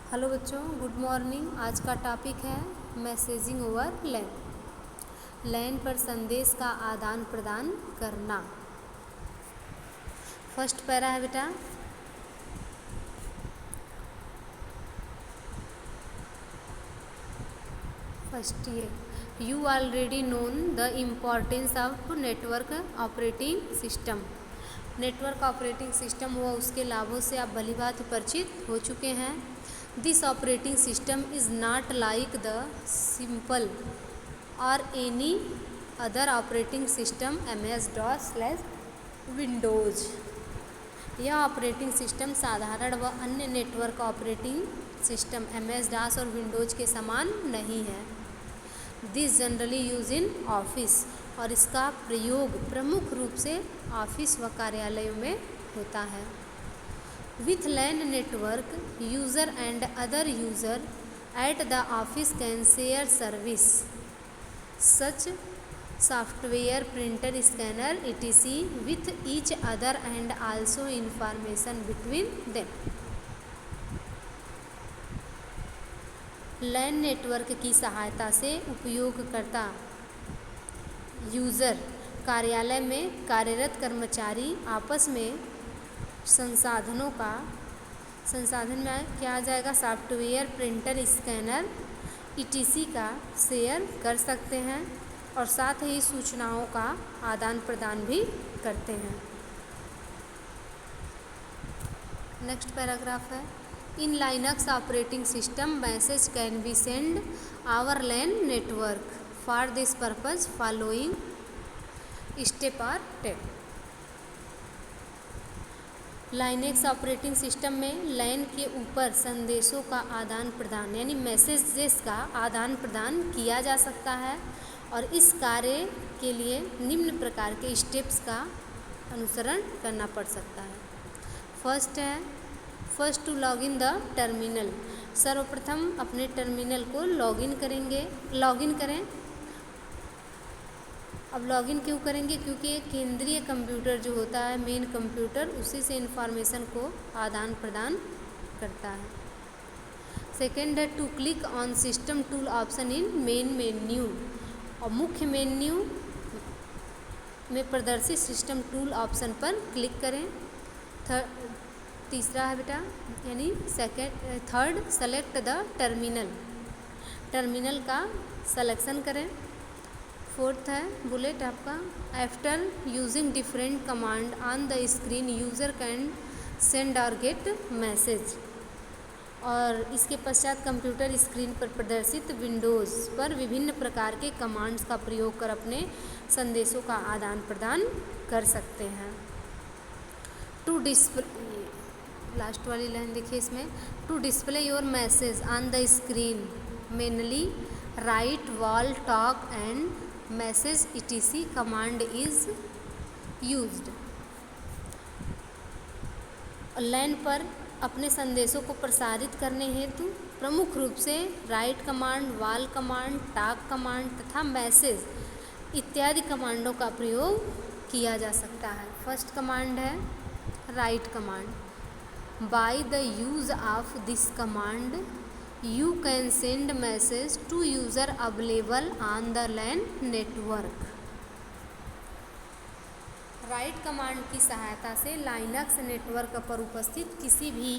Hello बच्चों, good morning. आज का टॉपिक है मैसेजिंग ओवर लैन। लैन पर संदेश का आदान प्रदान करना। फर्स्ट पैरा है बेटा, फर्स्ट ये you already known the importance of network operating system. Network operating system हुआ, उसके लाभों से आप भली भांति परिचित हो चुके हैं। This operating system is not like the simple और एनी अदर ऑपरेटिंग सिस्टम MS-DOS/विंडोज़। यह ऑपरेटिंग सिस्टम साधारण व अन्य नेटवर्क ऑपरेटिंग सिस्टम MS-DOS और विंडोज़ के समान नहीं है। This generally use in office, और इसका प्रयोग प्रमुख रूप से ऑफिस व कार्यालयों में होता है। With LAN network, user and other user at the office can share service such software, printer, scanner etc with each other and also information between them। LAN network की सहायता से उपयोगकर्ता, यूज़र, कार्यालय में कार्यरत कर्मचारी आपस में संसाधन में क्या आ जाएगा, सॉफ्टवेयर, प्रिंटर, स्कैनर etc का शेयर कर सकते हैं और साथ ही सूचनाओं का आदान प्रदान भी करते हैं। नेक्स्ट पैराग्राफ है, in Linux operating system message can be send over LAN network for this purpose following step are taken. Linux operating system में लैन के ऊपर संदेशों का आदान प्रदान यानी मैसेजेस का आदान प्रदान किया जा सकता है, और इस कार्य के लिए निम्न प्रकार के स्टेप्स का अनुसरण करना पड़ सकता है। First to login the terminal. सर्वप्रथम अपने टर्मिनल को लॉगिन करें। अब लॉगिन क्यों करेंगे, क्योंकि एक केंद्रीय कंप्यूटर जो होता है, मेन कंप्यूटर, उसी से इंफॉर्मेशन को आदान प्रदान करता है। सेकेंड है to click on system tool option in main menu, और मुख्य मेन्यू में प्रदर्शित सिस्टम टूल ऑप्शन पर क्लिक करें। तीसरा है बेटा यानी थर्ड सेलेक्ट द टर्मिनल का सिलेक्शन करें। फोर्थ है बुलेट आपका, after using different command on the screen user can send or get message, और इसके पश्चात कंप्यूटर स्क्रीन पर प्रदर्शित विंडोज़ पर विभिन्न प्रकार के कमांड्स का प्रयोग कर अपने संदेशों का आदान प्रदान कर सकते हैं। टू डिस्प्ले, लास्ट वाली लाइन देखिए इसमें, to display your message on the screen mainly write wall talk and message etc command is used. LAN पर अपने संदेशों को प्रसारित करने हेतु प्रमुख रूप से right command, wall command, talk command तथा मैसेज इत्यादि कमांडों का प्रयोग किया जा सकता है। फर्स्ट कमांड है right command. By the use of this command you can send message to user available on the LAN network। Right command की सहायता से लाइनक्स नेटवर्क पर उपस्थित किसी भी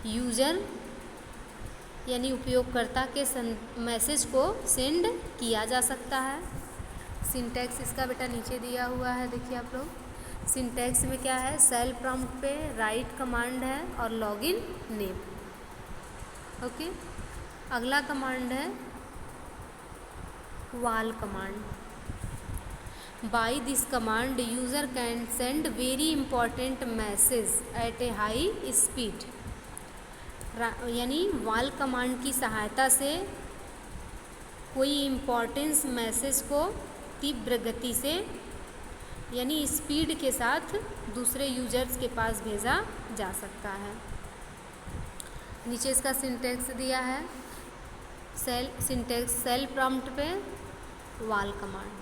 यूजर यानी उपयोगकर्ता के मैसेज को सेंड किया जा सकता है। सिंटैक्स इसका बेटा नीचे दिया हुआ है, देखिए आप लोग। सिंटैक्स में क्या है, सेल प्रॉम्प्ट पे राइट कमांड है और लॉगिन नेम। ओके, अगला कमांड है wall command. By this command user can send very important message at a high speed, यानी वॉल कमांड की सहायता से कोई इम्पोर्टेंस मैसेज को तीव्र गति से यानी स्पीड के साथ दूसरे यूजर्स के पास भेजा जा सकता है। नीचे इसका सिंटैक्स दिया है, सेल प्रॉम्प्ट पे वॉल कमांड।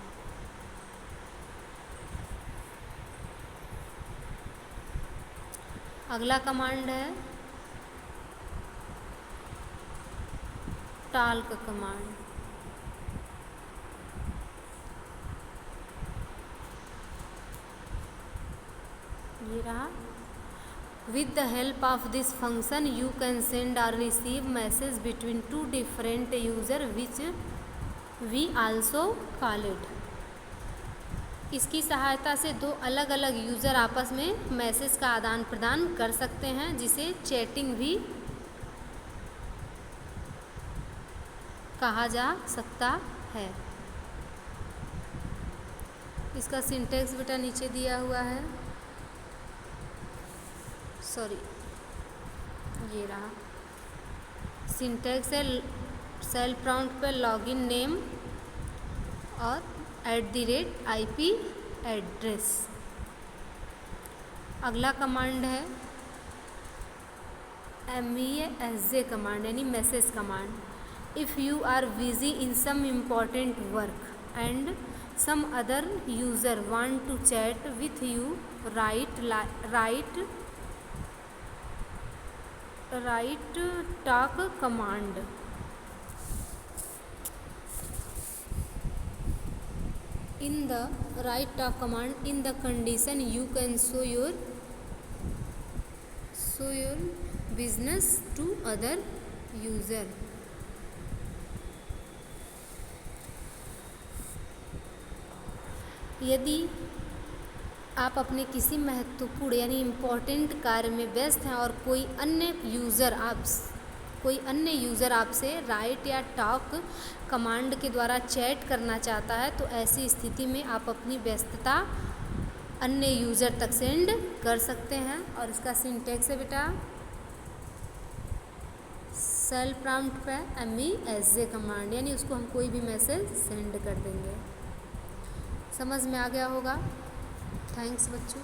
अगला कमांड है talk command. ये रहा. With the help of this function, you can send or receive message between two different users, which we also call it. इसकी सहायता से दो अलग अलग यूज़र आपस में मैसेज का आदान प्रदान कर सकते हैं, जिसे चैटिंग भी कहा जा सकता है. इसका सिंटेक्स बेटा नीचे दिया हुआ है. सॉरी, ये रहा. सिंटेक्स है सेल्फ प्रॉम्प्ट पे लॉगिन नेम और @IP एड्रेस. अगला कमांड है MESJ कमांड, यानी message command. If you are busy in some important work and some other user want to chat with you, write talk command. In the write talk command, in the condition you can show your business to other user. यदि आप अपने किसी महत्वपूर्ण यानी important कार्य में व्यस्त हैं और कोई अन्य यूज़र आपसे राइट या टॉक कमांड के द्वारा चैट करना चाहता है, तो ऐसी स्थिति में आप अपनी व्यस्तता अन्य यूज़र तक सेंड कर सकते हैं. और इसका सिंटेक्स है बेटा सेल्फ प्रॉम्प्ट पे MESJ कमांड, यानी उसको हम कोई भी मैसेज सेंड कर देंगे. समझ में आ गया होगा. थैंक्स बच्चों.